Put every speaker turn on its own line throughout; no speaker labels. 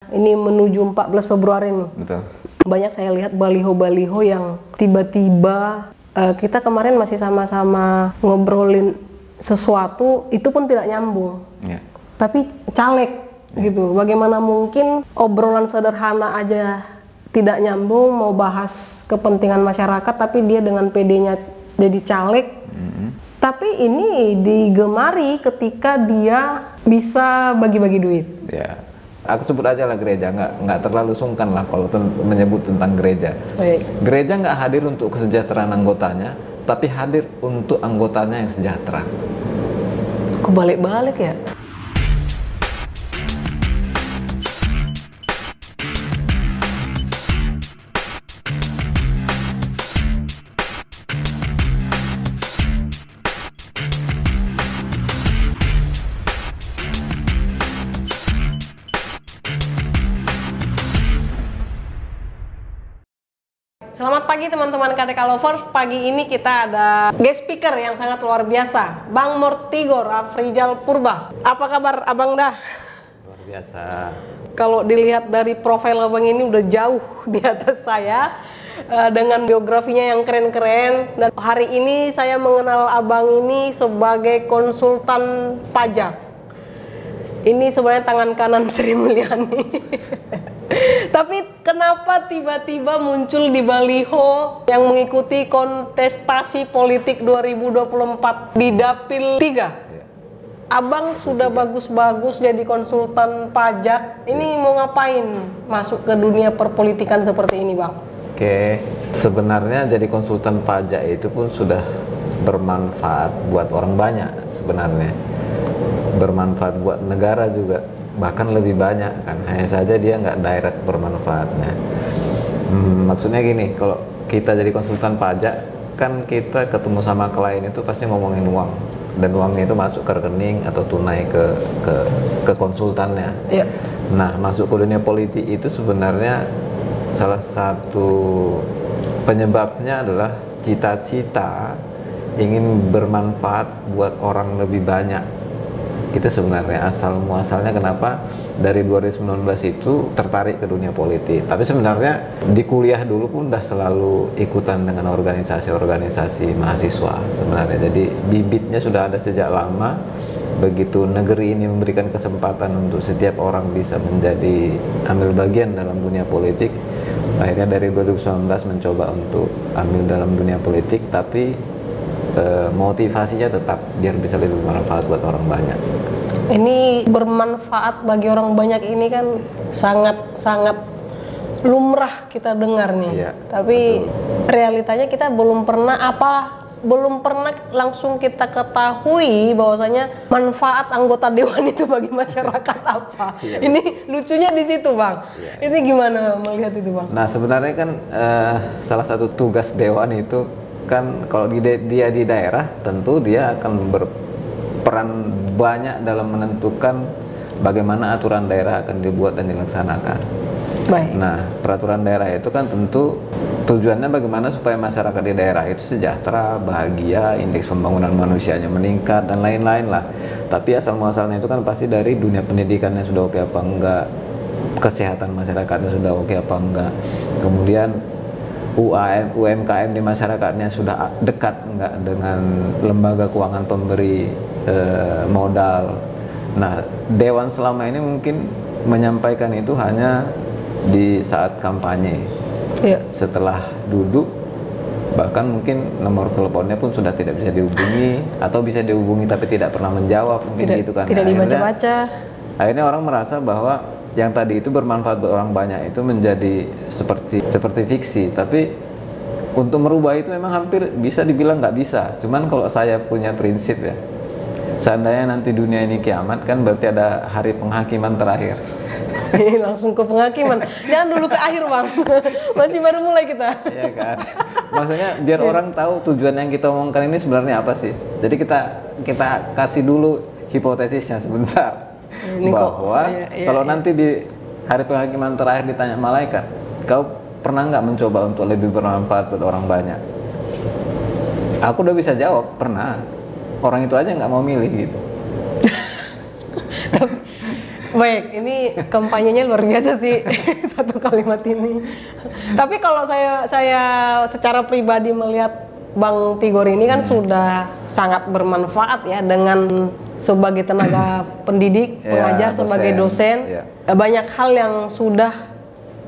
ini menuju 14 Februari nih.
Betul.
Banyak saya lihat baliho-baliho yang tiba-tiba kita kemarin masih sama-sama ngobrolin sesuatu, itu pun tidak nyambung.
Ya.
Tapi caleg gitu. Bagaimana mungkin obrolan sederhana aja tidak nyambung, mau bahas kepentingan masyarakat tapi dia dengan PD-nya jadi caleg. Tapi ini digemari ketika dia bisa bagi-bagi duit.
Ya, aku sebut aja lah gereja, nggak terlalu sungkan lah kalau menyebut tentang gereja.
Baik.
Gereja nggak hadir untuk kesejahteraan anggotanya, tapi hadir untuk anggotanya yang sejahtera.
Kebalik-balik ya. Selamat pagi teman-teman KTK Lovers. Pagi ini kita ada guest speaker yang sangat luar biasa, Bang Mortigor Afrizal Purba. Apa kabar Abang dah?
Luar biasa.
Kalau dilihat dari profil Abang ini udah jauh di atas saya, dengan biografinya yang keren-keren. Dan hari ini saya mengenal Abang ini sebagai konsultan pajak. Ini sebenarnya tangan kanan Sri Mulyani. Tapi kenapa tiba-tiba muncul di baliho yang mengikuti kontestasi politik 2024 di Dapil 3? Abang sudah bagus-bagus jadi konsultan pajak. Ini mau ngapain masuk ke dunia perpolitikan seperti ini, Bang?
Oke, sebenarnya jadi konsultan pajak itu pun sudah bermanfaat buat orang banyak sebenarnya. Bermanfaat buat negara juga, bahkan lebih banyak kan. Hanya saja dia nggak direct bermanfaatnya. Maksudnya gini, kalau kita jadi konsultan pajak kan kita ketemu sama klien itu pasti ngomongin uang, dan uangnya itu masuk ke rekening atau tunai ke konsultannya.
Iya.
Nah, masuk ke dunia politik itu sebenarnya salah satu penyebabnya adalah cita-cita ingin bermanfaat buat orang lebih banyak. Itu sebenarnya asal muasalnya kenapa dari 2019 itu tertarik ke dunia politik. Tapi sebenarnya di kuliah dulu pun udah selalu ikutan dengan organisasi-organisasi mahasiswa sebenarnya. Jadi bibitnya sudah ada sejak lama. Begitu negeri ini memberikan kesempatan untuk setiap orang bisa ambil bagian dalam dunia politik, akhirnya dari 2019 mencoba untuk ambil dalam dunia politik, tapi motivasinya tetap biar bisa lebih bermanfaat buat orang banyak.
Ini bermanfaat bagi orang banyak ini kan sangat lumrah kita dengar nih.
Iya,
tapi
betul.
Realitanya kita belum pernah langsung kita ketahui bahwasanya manfaat anggota dewan itu bagi masyarakat apa.
Iya.
Ini lucunya di situ, Bang. Iya. Ini gimana melihat itu, Bang?
Nah, sebenarnya kan salah satu tugas dewan itu kan kalau dia di daerah tentu dia akan berperan banyak dalam menentukan bagaimana aturan daerah akan dibuat dan dilaksanakan.
Baik.
Nah, peraturan daerah itu kan tentu tujuannya bagaimana supaya masyarakat di daerah itu sejahtera, bahagia, indeks pembangunan manusianya meningkat dan lain-lain lah. Tapi asal muasalnya itu kan pasti dari dunia pendidikannya sudah oke apa enggak, kesehatan masyarakatnya sudah oke apa enggak, kemudian UMKM di masyarakatnya sudah dekat enggak dengan lembaga keuangan pemberi modal. Nah, dewan selama ini mungkin menyampaikan itu hanya di saat kampanye.
Iya.
Setelah duduk, bahkan mungkin nomor teleponnya pun sudah tidak bisa dihubungi, atau bisa dihubungi tapi tidak pernah menjawab, mungkin gitu kan.
Tidak dibaca-baca.
Akhirnya orang merasa bahwa yang tadi itu bermanfaat buat orang banyak itu menjadi seperti fiksi. Tapi untuk merubah itu memang hampir bisa dibilang nggak bisa. Cuman kalau saya punya prinsip ya, seandainya nanti dunia ini kiamat kan berarti ada hari penghakiman terakhir.
Langsung ke penghakiman. Jangan dulu ke akhir, Bang. Masih baru mulai kita.
Iya kan. Maksudnya biar orang tahu tujuan yang kita omongkan ini sebenarnya apa sih. Jadi kita kasih dulu hipotesisnya sebentar.
Ini
bahwa kalau
iya.
nanti di hari penghakiman terakhir ditanya malaikat, kau pernah nggak mencoba untuk lebih bermanfaat buat orang banyak? Aku udah bisa jawab, pernah. Orang itu aja nggak mau milih gitu.
Baik, ini kampanyenya luar biasa sih satu kalimat ini. Tapi kalau saya secara pribadi melihat Bang Tigor ini kan sudah sangat bermanfaat ya dengan sebagai tenaga pendidik, pengajar, sebagai dosen. Banyak hal yang sudah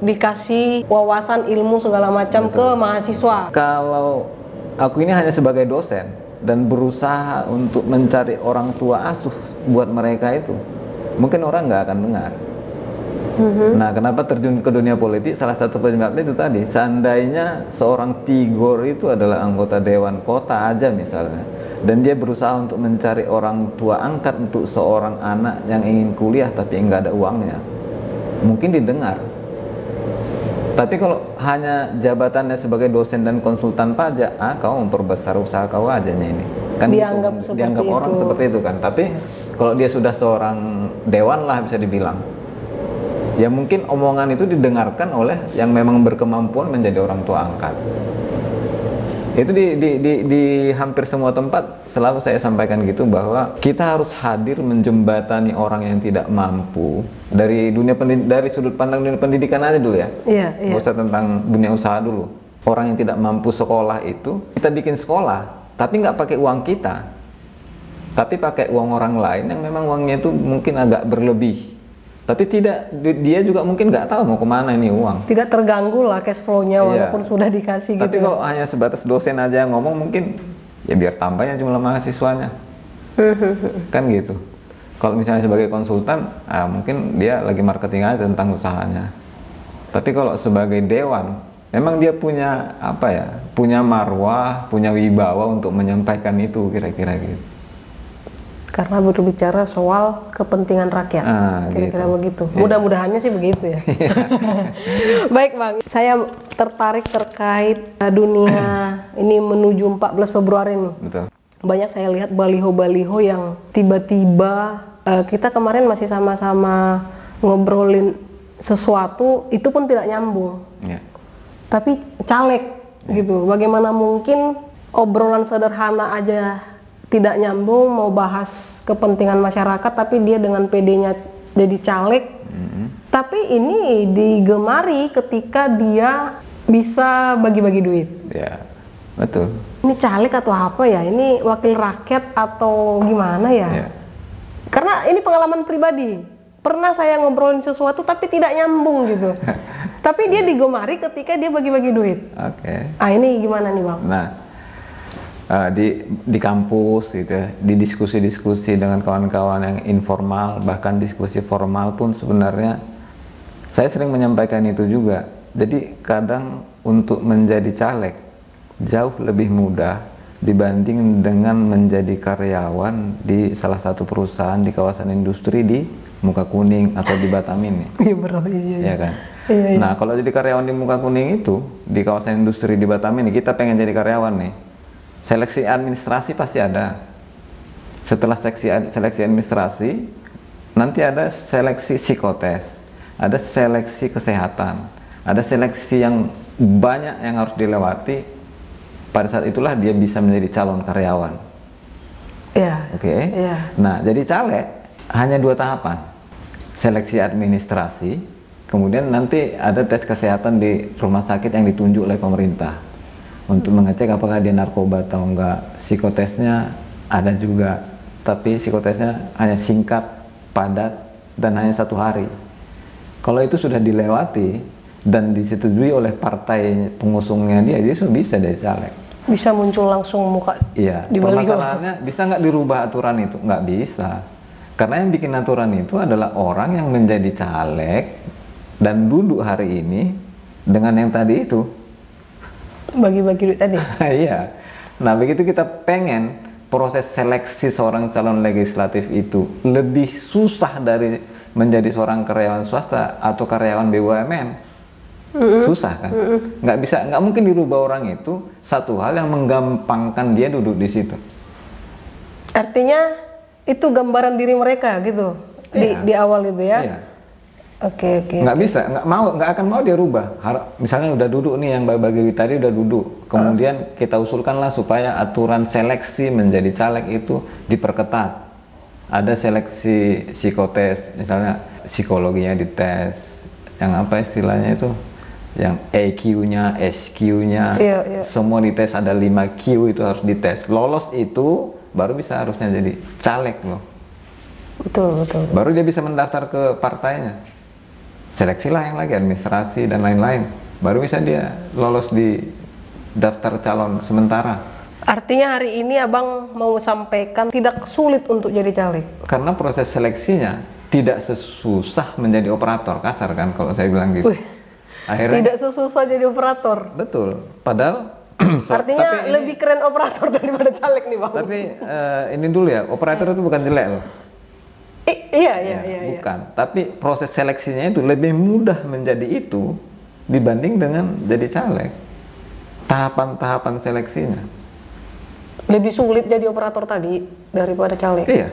dikasih wawasan ilmu segala macam ke mahasiswa.
Kalau aku ini hanya sebagai dosen dan berusaha untuk mencari orang tua asuh buat mereka itu, mungkin orang nggak akan dengar. Nah, kenapa terjun ke dunia politik? Salah satu penyebabnya itu tadi. Seandainya seorang Tigor itu adalah anggota dewan kota aja misalnya, dan dia berusaha untuk mencari orang tua angkat untuk seorang anak yang ingin kuliah tapi nggak ada uangnya, mungkin didengar. Tapi kalau hanya jabatannya sebagai dosen dan konsultan pajak, kamu memperbesar usaha kau aja ini. Kan dianggap orang seperti itu kan. Tapi kalau dia sudah seorang dewan lah bisa dibilang, ya mungkin omongan itu didengarkan oleh yang memang berkemampuan menjadi orang tua angkat. Itu di hampir semua tempat selalu saya sampaikan gitu, bahwa kita harus hadir menjembatani orang yang tidak mampu dari dari sudut pandang dunia pendidikan aja dulu ya. Nggak usah tentang dunia usaha dulu. Orang yang tidak mampu sekolah itu kita bikin sekolah, tapi nggak pakai uang kita, tapi pakai uang orang lain yang memang uangnya itu mungkin agak berlebih. Tapi dia juga mungkin nggak tahu mau kemana ini uang.
Tidak terganggu lah cash flow-nya walaupun sudah dikasih.
Tapi kalau hanya sebatas dosen aja yang ngomong, mungkin ya biar tambahnya jumlah mahasiswanya. Kan gitu. Kalau misalnya sebagai konsultan, mungkin dia lagi marketing aja tentang usahanya. Tapi kalau sebagai dewan, memang dia punya punya marwah, punya wibawa untuk menyampaikan itu kira-kira gitu.
Karena berbicara soal kepentingan rakyat, kira-kira begitu. Mudah-mudahannya sih begitu ya. Baik Bang, saya tertarik terkait dunia ini menuju 14 Februari nih.
Betul.
Banyak saya lihat baliho-baliho yang tiba-tiba kita kemarin masih sama-sama ngobrolin sesuatu, itu pun tidak nyambung. Tapi caleg gitu. Bagaimana mungkin obrolan sederhana aja tidak nyambung, mau bahas kepentingan masyarakat, tapi dia dengan PD-nya jadi caleg. Tapi ini digemari ketika dia bisa bagi-bagi duit.
Ya, betul.
Ini caleg atau apa ya? Ini wakil rakyat atau gimana ya? Karena ini pengalaman pribadi. Pernah saya ngobrolin sesuatu tapi tidak nyambung gitu. Tapi dia digemari ketika dia bagi-bagi duit. Ini gimana nih Bang?
Nah, di kampus gitu ya, di diskusi-diskusi dengan kawan-kawan yang informal, bahkan diskusi formal pun sebenarnya saya sering menyampaikan itu juga. Jadi kadang untuk menjadi caleg jauh lebih mudah dibanding dengan menjadi karyawan di salah satu perusahaan di kawasan industri di Mukakuning atau di Batam ini. Iya kan? Nah, kalau jadi karyawan di Mukakuning itu, di kawasan industri di Batam ini, kita pengen jadi karyawan nih, seleksi administrasi pasti ada. Setelah seleksi administrasi, nanti ada seleksi psikotes, ada seleksi kesehatan, ada seleksi yang banyak yang harus dilewati. Pada saat itulah dia bisa menjadi calon karyawan. Nah, jadi caleg hanya 2 tahapan. Seleksi administrasi, kemudian nanti ada tes kesehatan di rumah sakit yang ditunjuk oleh pemerintah untuk mengecek apakah dia narkoba atau enggak. Psikotesnya ada juga, tapi psikotesnya hanya singkat, padat, dan hanya 1 hari. Kalau itu sudah dilewati dan disetujui oleh partai pengusungnya dia sudah bisa dari caleg.
Bisa muncul langsung muka di baliho.
Permasalahannya bisa nggak dirubah aturan itu? Nggak bisa. Karena yang bikin aturan itu adalah orang yang menjadi caleg dan duduk hari ini dengan yang tadi itu.
Bagi-bagi duit tadi?
Iya. Nah, begitu kita pengen proses seleksi seorang calon legislatif itu lebih susah dari menjadi seorang karyawan swasta atau karyawan BUMN. Susah kan? Nggak mungkin dirubah orang itu, satu hal yang menggampangkan dia duduk di situ.
Artinya itu gambaran diri mereka gitu di awal itu ya? Oke. Nggak
akan mau dia rubah. Misalnya udah duduk nih yang bagi tadi udah duduk, kemudian kita usulkanlah supaya aturan seleksi menjadi caleg itu diperketat. Ada seleksi psikotes, misalnya psikologinya dites, yang apa istilahnya itu, yang EQ-nya, SQ-nya, semua dites, ada 5 Q itu harus dites. Lolos itu baru bisa harusnya jadi caleg loh.
Betul.
Baru dia bisa mendaftar ke partainya. Seleksilah yang lagi, administrasi dan lain-lain. Baru bisa dia lolos di daftar calon sementara.
Artinya hari ini abang mau sampaikan tidak sulit untuk jadi caleg.
Karena proses seleksinya tidak sesusah menjadi operator, kasar kan kalau saya bilang gitu. Akhirnya
tidak sesusah jadi operator.
Betul. Padahal
artinya lebih keren operator daripada caleg nih bang.
Tapi ini dulu ya, operator itu bukan jelek loh.
Iya.
Bukan. Tapi proses seleksinya itu lebih mudah menjadi itu dibanding dengan jadi caleg. Tahapan-tahapan seleksinya
lebih sulit jadi operator tadi daripada caleg.
Iya.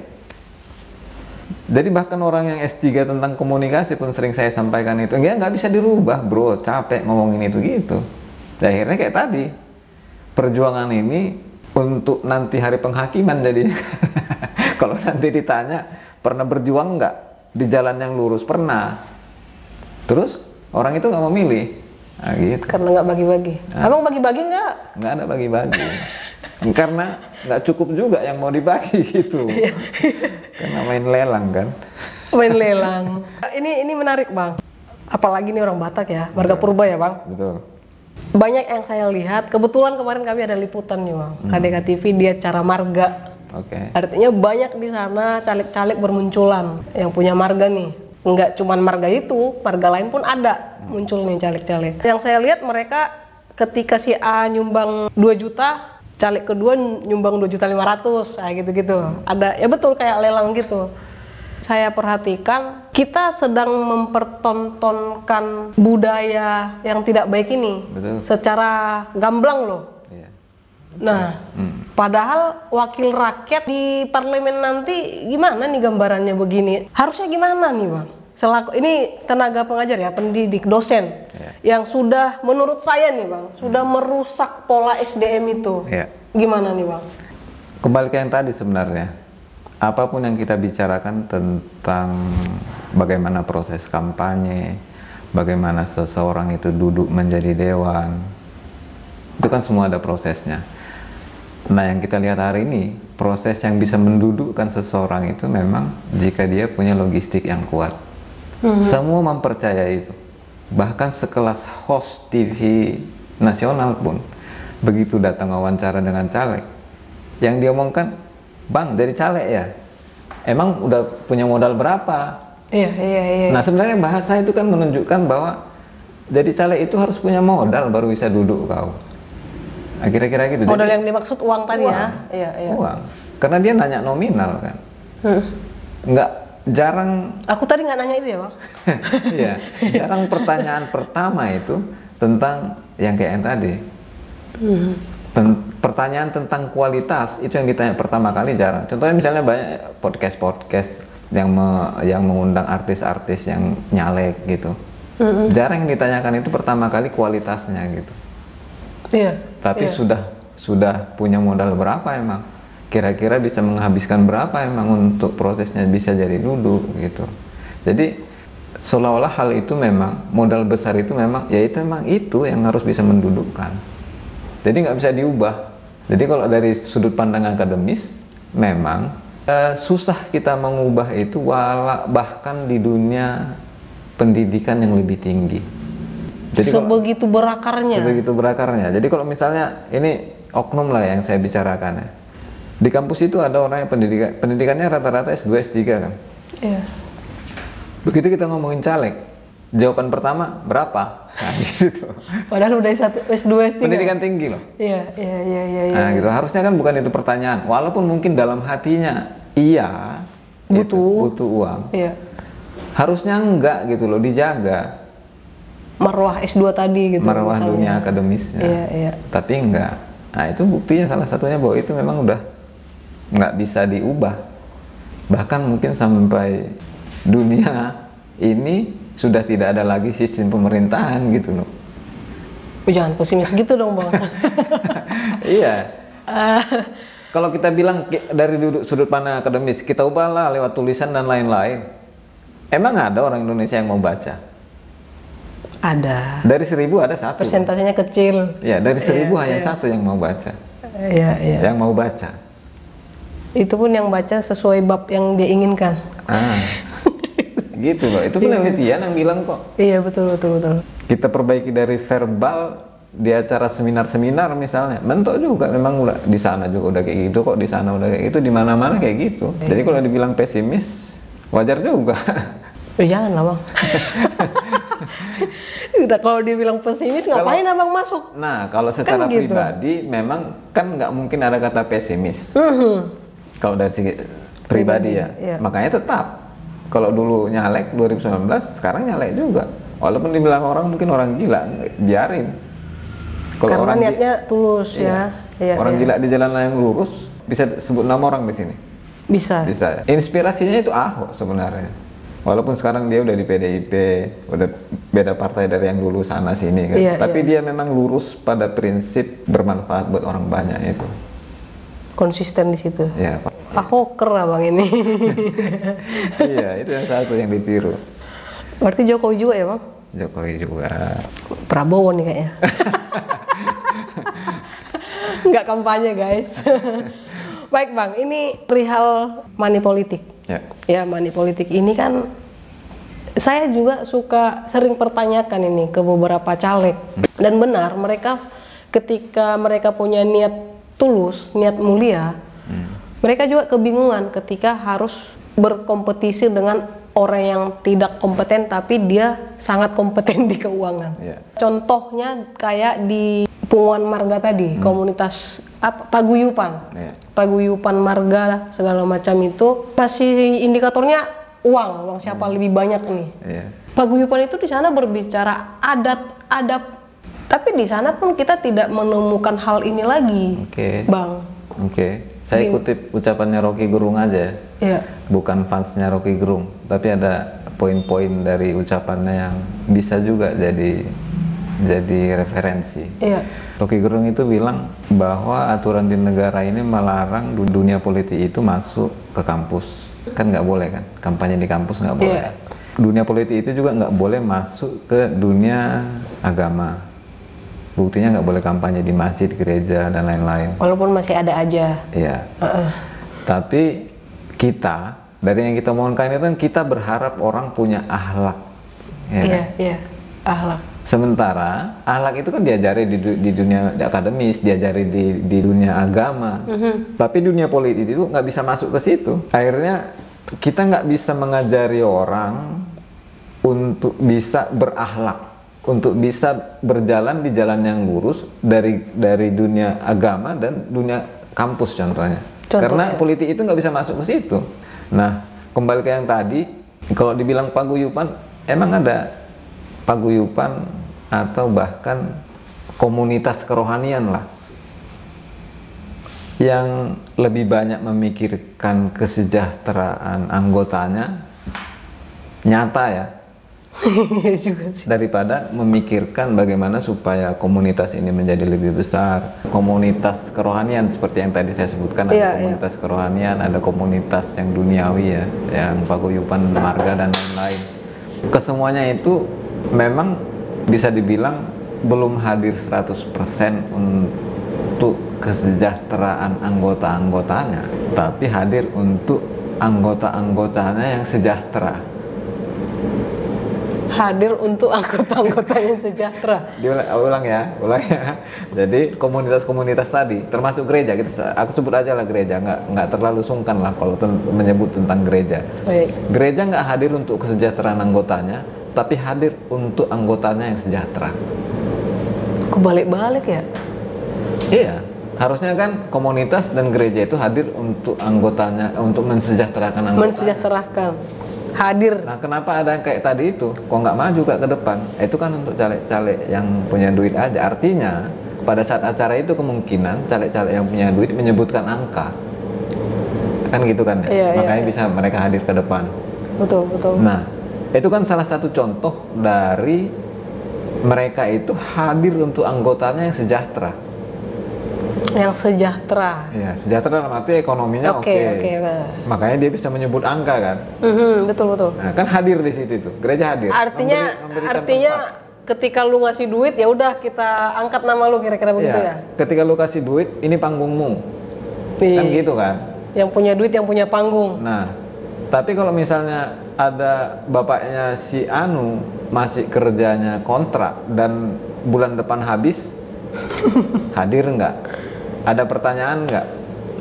Jadi bahkan orang yang S3 tentang komunikasi pun sering saya sampaikan itu, nggak bisa dirubah bro, capek ngomongin itu gitu. Dan akhirnya kayak tadi, perjuangan ini untuk nanti hari penghakiman jadi. Kalau nanti ditanya, pernah berjuang nggak di jalan yang lurus? Pernah. Terus orang itu nggak mau milih. Nah, gitu.
Karena nggak bagi-bagi. Abang bagi-bagi nggak?
Nggak ada bagi-bagi. Karena nggak cukup juga yang mau dibagi gitu. Karena main lelang kan.
Main lelang. Ini menarik bang. Apalagi ini orang Batak ya, warga Purba ya bang.
Betul.
Banyak yang saya lihat. Kebetulan kemarin kami ada liputan nih bang. KDK TV dia cara marga.
Oke.
Artinya banyak di sana caleg-caleg bermunculan yang punya marga nih. Enggak cuman marga itu, marga lain pun ada muncul nih caleg-caleg. Yang saya lihat mereka ketika si A nyumbang 2 juta, caleg kedua nyumbang 2.500.000, kayak gitu-gitu. Ada ya betul kayak lelang gitu. Saya perhatikan kita sedang mempertontonkan budaya yang tidak baik ini. Betul. Secara gamblang loh. Iya. Nah, padahal wakil rakyat di parlemen nanti gimana nih gambarannya begini? Harusnya gimana nih bang? Selaku ini tenaga pengajar ya, pendidik, dosen yang sudah menurut saya nih bang, sudah merusak pola SDM itu. Gimana nih bang?
Kembali ke yang tadi sebenarnya, apapun yang kita bicarakan tentang bagaimana proses kampanye, bagaimana seseorang itu duduk menjadi dewan, itu kan semua ada prosesnya. Nah yang kita lihat hari ini, proses yang bisa mendudukkan seseorang itu memang jika dia punya logistik yang kuat. Semua mempercayai itu. Bahkan sekelas host TV nasional pun begitu datang wawancara dengan caleg, yang dia omongkan, bang dari caleg ya, emang udah punya modal berapa? Iya. Nah sebenarnya bahasa itu kan menunjukkan bahwa jadi caleg itu harus punya modal baru bisa duduk kau. Nah, kira-kira gitu.
Modal yang dimaksud uang tadi ya? Iya.
Uang. Karena dia nanya nominal kan. Jarang.
Aku tadi nggak nanya itu ya bang?
Iya. Jarang pertanyaan pertama itu tentang yang kayak yang tadi. Pertanyaan tentang kualitas itu yang ditanya pertama kali jarang. Contohnya misalnya banyak podcast yang mengundang artis-artis yang nyalek gitu. Jarang yang ditanyakan itu pertama kali kualitasnya gitu. Iya. Tapi sudah punya modal berapa emang? Kira-kira bisa menghabiskan berapa emang untuk prosesnya bisa jadi duduk gitu. Jadi seolah-olah hal itu memang modal besar itu memang itu yang harus bisa mendudukkan. Jadi nggak bisa diubah. Jadi kalau dari sudut pandang akademis memang susah kita mengubah itu bahkan di dunia pendidikan yang lebih tinggi. Jadi
sebegitu berakarnya. Jadi kalau misalnya ini oknum lah yang saya bicarakan ya. Di kampus itu ada orang yang pendidikannya rata-rata S2, S3 kan. Iya. Begitu kita ngomongin caleg, jawaban pertama berapa? Nah, gitu. Padahal udah S2, S3.
Pendidikan tinggi loh.
Iya.
Nah, gitu. Harusnya kan bukan itu pertanyaan. Walaupun mungkin dalam hatinya iya butuh uang. Iya. Harusnya enggak gitu loh, dijaga.
Marwah S2 tadi gitu.
Marwah dunia akademisnya.
Iya.
Tapi enggak. Nah, itu buktinya salah satunya bahwa itu memang udah nggak bisa diubah. Bahkan mungkin sampai dunia ini sudah tidak ada lagi sistem pemerintahan gitu loh.
Jangan pesimis gitu dong bang.
Iya. Kalau kita bilang dari sudut pandang akademis, kita ubahlah lewat tulisan dan lain-lain. Emang ada orang Indonesia yang mau baca?
Ada.
Dari 1000 ada satu.
Persentasenya kecil.
Ya, dari 1000 hanya
iya.
satu yang mau baca.
Iya, iya.
Yang mau baca.
Itu pun yang baca sesuai bab yang dia inginkan.
Gitu loh. Itu penelitian yang bilang kok.
Iya, betul.
Kita perbaiki dari verbal di acara seminar-seminar misalnya, mentok juga memang di sana juga udah kayak gitu kok, di sana udah kayak gitu, di mana-mana kayak gitu. Jadi kalau dibilang pesimis, wajar juga.
Jangan lah bang. Kalau dibilang pesimis ngapain abang masuk?
Nah kalau secara
kan gitu.
pribadi memang kan nggak mungkin ada kata pesimis. Kalau dari segi pribadi ya,
iya.
Makanya tetap kalau dulu nyalek 2019, sekarang nyalek juga. Walaupun dibilang orang mungkin orang gila, biarin. Kalau
karena
orang
niatnya tulus ya.
Orang gila di jalan yang lurus, bisa sebut nama orang di sini.
Bisa.
Inspirasinya itu Ahok sebenarnya. Walaupun sekarang dia udah di PDIP, udah beda partai dari yang dulu sana sini kan. Tapi dia memang lurus pada prinsip bermanfaat buat orang banyak itu.
Konsisten di situ.
Iya, Pak.
Ahoker abang ini.
Iya, itu yang satu yang ditiru.
Berarti Jokowi juga ya bang?
Jokowi juga.
Prabowo nih kayaknya. Nggak kampanye guys. Baik bang, ini perihal money politik. Ya money politik ini kan saya juga sering pertanyakan ini ke beberapa caleg. Dan benar mereka ketika mereka punya niat tulus, niat mulia, mereka juga kebingungan ketika harus berkompetisi dengan orang yang tidak kompeten tapi dia sangat kompeten di keuangan. Contohnya kayak di Punguan Marga tadi, komunitas paguyupan, paguyupan marga segala macam itu masih indikatornya uang siapa lebih banyak nih. Paguyupan itu di sana berbicara adat, tapi di sana pun kita tidak menemukan hal ini lagi, bang.
Saya kutip ucapannya Rocky Gerung aja, bukan fansnya Rocky Gerung, tapi ada poin-poin dari ucapannya yang bisa juga jadi referensi. Rocky Gerung itu bilang bahwa aturan di negara ini melarang dunia politik itu masuk ke kampus. Kan nggak boleh kan, kampanye di kampus nggak boleh. Dunia politik itu juga nggak boleh masuk ke dunia agama. Buktinya nggak boleh kampanye di masjid, gereja, dan lain-lain.
Walaupun masih ada aja.
Iya. Tapi kita, dari yang kita mohonkan itu kan kita berharap orang punya akhlak.
Iya, akhlak.
Sementara akhlak itu kan diajari di dunia akademis, diajari di dunia agama. Tapi dunia politik itu nggak bisa masuk ke situ. Akhirnya kita nggak bisa mengajari orang untuk bisa berakhlak, untuk bisa berjalan di jalan yang lurus dari dunia agama dan dunia kampus contohnya. Karena politik itu nggak bisa masuk ke situ. Nah, kembali ke yang tadi, kalau dibilang paguyupan, emang ada paguyupan atau bahkan komunitas kerohanian lah yang lebih banyak memikirkan kesejahteraan anggotanya, nyata ya, daripada memikirkan bagaimana supaya komunitas ini menjadi lebih besar. Komunitas kerohanian seperti yang tadi saya sebutkan, ada komunitas kerohanian, ada komunitas yang duniawi ya, yang paguyupan marga dan lain-lain. Kesemuanya itu memang bisa dibilang belum hadir 100% untuk kesejahteraan anggota-anggotanya, tapi hadir untuk anggota-anggotanya yang sejahtera.
Hadir untuk anggota-anggotanya sejahtera.
Ulang ya. Jadi komunitas-komunitas tadi, termasuk gereja, aku sebut aja lah gereja, nggak terlalu sungkan lah kalau menyebut tentang gereja. Gereja nggak hadir untuk kesejahteraan anggotanya, tapi hadir untuk anggotanya yang sejahtera.
Kebalik-balik ya?
Iya, harusnya kan komunitas dan gereja itu hadir untuk anggotanya, untuk mensejahterakan anggotanya.
Mensejahterakan, hadir.
Nah, kenapa ada yang kayak tadi itu? Kok nggak maju ke depan? Itu kan untuk caleg-caleg yang punya duit aja. Artinya, pada saat acara itu kemungkinan caleg-caleg yang punya duit menyebutkan angka. Kan gitu kan ya? Makanya bisa mereka hadir ke depan.
Betul.
Nah, itu kan salah satu contoh dari mereka itu hadir untuk anggotanya yang sejahtera.
Yang sejahtera.
Ya, sejahtera dalam arti ekonominya oke.
Oke.
Makanya dia bisa menyebut angka kan.
Betul.
Nah, kan hadir di situ tuh, gereja hadir.
Artinya ketika lu ngasih duit ya udah kita angkat nama lu kira-kira begitu ya.
Ketika lu kasih duit, ini panggungmu.
Iya.
Kan gitu kan.
Yang punya duit yang punya panggung.
Nah, tapi kalau misalnya ada bapaknya si Anu masih kerjanya kontrak dan bulan depan habis, hadir nggak? Ada pertanyaan nggak?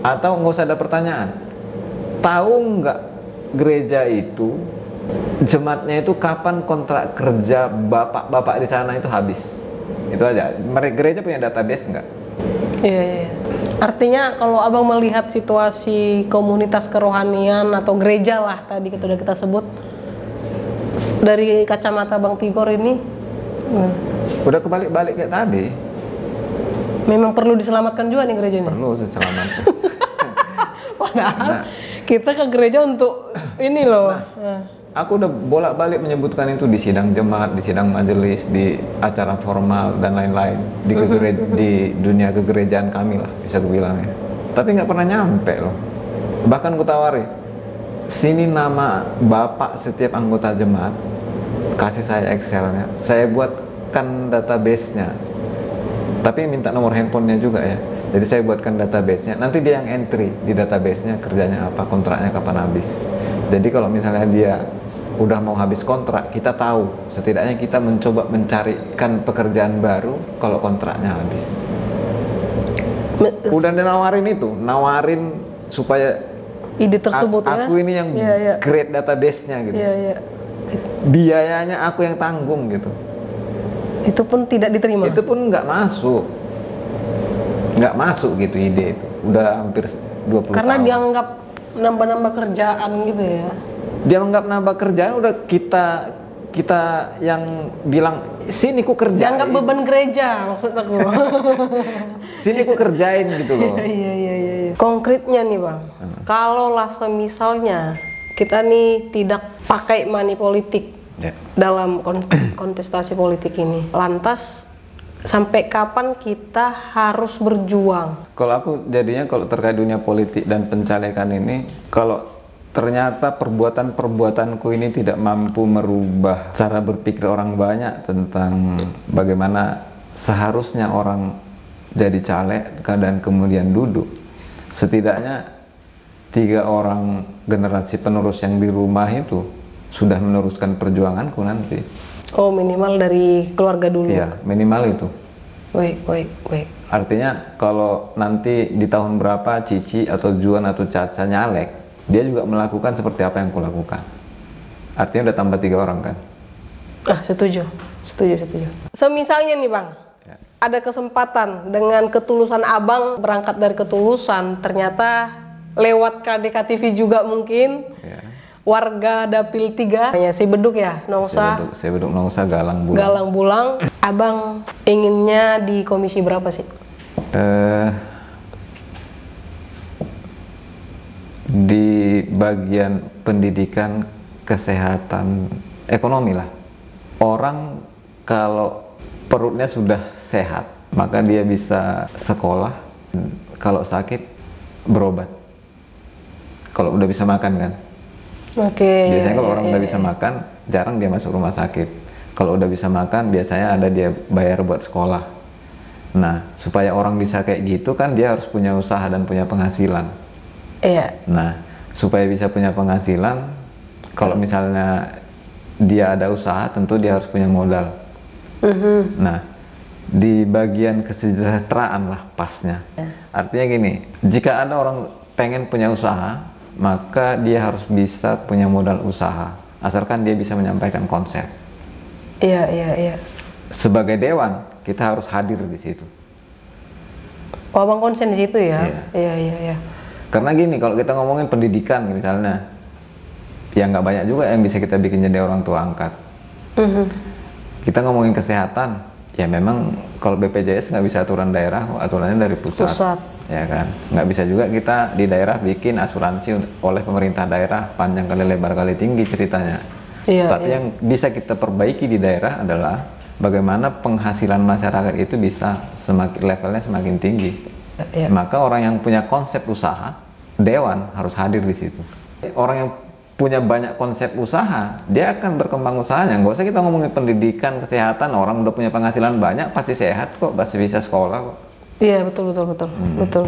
Atau nggak usah ada pertanyaan? Tahu nggak gereja itu, jemaatnya itu kapan kontrak kerja bapak-bapak di sana itu habis? Itu aja. Mereka gereja punya database nggak?
Iya. Artinya kalau abang melihat situasi komunitas kerohanian atau gereja lah tadi sudah kita sebut dari kacamata Bang Tigor ini,
udah kebalik-balik kayak tadi.
Memang perlu diselamatkan juga nih gerejanya.
Perlu diselamatkan.
Padahal kita ke gereja untuk ini loh.
Aku udah bolak-balik menyebutkan itu di sidang jemaat, di sidang majelis, di acara formal dan lain-lain di dunia kegerejaan kami lah bisa aku bilang ya. Tapi nggak pernah nyampe loh. Bahkan ku tawari, sini nama bapak setiap anggota jemaat, kasih saya Excelnya, saya buatkan database-nya. Tapi minta nomor handphonenya juga ya. Jadi saya buatkan database-nya. Nanti dia yang entry di database-nya kerjanya apa, kontraknya kapan habis. Jadi kalau misalnya dia udah mau habis kontrak, kita tahu. Setidaknya kita mencoba mencarikan pekerjaan baru kalau kontraknya habis. Udah nawarin supaya
ide tersebut
aku ini yang create database-nya gitu.
Iya.
Biayanya aku yang tanggung gitu.
Itu pun tidak diterima.
Itu pun nggak masuk gitu ide itu. Udah hampir 20
Karena
tahun.
dianggap nambah-nambah kerjaan gitu ya.
Dia menganggap nambah kerjaan, udah kita yang bilang sini ku kerjain.
Dianggap beban gereja maksud aku.
Sini ku kerjain gitu loh.
Iya. Konkretnya nih Bang, kalau lah semisalnya kita nih tidak pakai money politik dalam kontestasi politik ini, lantas sampai kapan kita harus berjuang?
Kalau aku jadinya kalau terkait dunia politik dan pencalekan ini, kalau ternyata perbuatanku ini tidak mampu merubah cara berpikir orang banyak tentang bagaimana seharusnya orang jadi caleg dan kemudian duduk, setidaknya 3 orang generasi penerus yang di rumah itu sudah meneruskan perjuanganku nanti.
Oh, minimal dari keluarga dulu.
Iya, minimal itu.
Baik.
Artinya kalau nanti di tahun berapa Cici atau Juan atau Caca nyalek, dia juga melakukan seperti apa yang kulakukan. Artinya udah tambah 3 orang kan?
Setuju. Semisalnya nih Bang, ada kesempatan dengan ketulusan abang, berangkat dari ketulusan, ternyata lewat KDKTV juga mungkin. Warga Dapil 3, si Beduk ya, Nongsa.
Si Beduk Nongsa Galang
Bulang. Abang inginnya di komisi berapa sih?
Di bagian pendidikan, kesehatan, ekonomi lah. Orang kalau perutnya sudah sehat, maka dia bisa sekolah. Kalau sakit, berobat. Kalau udah bisa makan kan. Biasanya kalau orang udah bisa makan, jarang dia masuk rumah sakit. Kalau udah bisa makan, biasanya ada dia bayar buat sekolah. Nah, supaya orang bisa kayak gitu kan dia harus punya usaha dan punya penghasilan. Nah, supaya bisa punya penghasilan, kalau misalnya dia ada usaha, tentu dia harus punya modal. Nah, di bagian kesejahteraan lah pasnya. Artinya gini, jika ada orang pengen punya usaha, maka dia harus bisa punya modal usaha, asalkan dia bisa menyampaikan konsep.
Iya.
Sebagai dewan, kita harus hadir di situ.
Oh, Abang konsen di situ ya? Iya.
Karena gini, kalau kita ngomongin pendidikan misalnya, ya nggak banyak juga yang bisa kita bikin jadi orang tua angkat. Kita ngomongin kesehatan, ya memang kalau BPJS nggak bisa aturan daerah, aturannya dari pusat. Ya kan, nggak bisa juga kita di daerah bikin asuransi oleh pemerintah daerah panjang kali lebar kali tinggi ceritanya. Tapi yang bisa kita perbaiki di daerah adalah bagaimana penghasilan masyarakat itu bisa levelnya semakin tinggi.
Ya.
Maka orang yang punya konsep usaha, dewan harus hadir di situ. Orang yang punya banyak konsep usaha, dia akan berkembang usahanya. Nggak usah kita ngomongin pendidikan, kesehatan, orang udah punya penghasilan banyak pasti sehat kok, pasti bisa sekolah kok.
Iya, betul.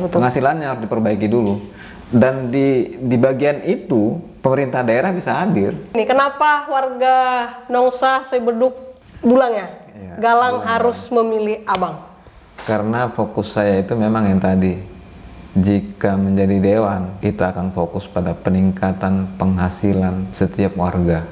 Penghasilannya harus diperbaiki dulu. Dan di bagian itu pemerintah daerah bisa hadir.
Ini kenapa warga Nongsa Sebeduk Bulangnya
Iya,
Galang
Bulang.
harus memilih Abang?
Karena fokus saya itu memang yang tadi, jika menjadi dewan kita akan fokus pada peningkatan penghasilan setiap warga.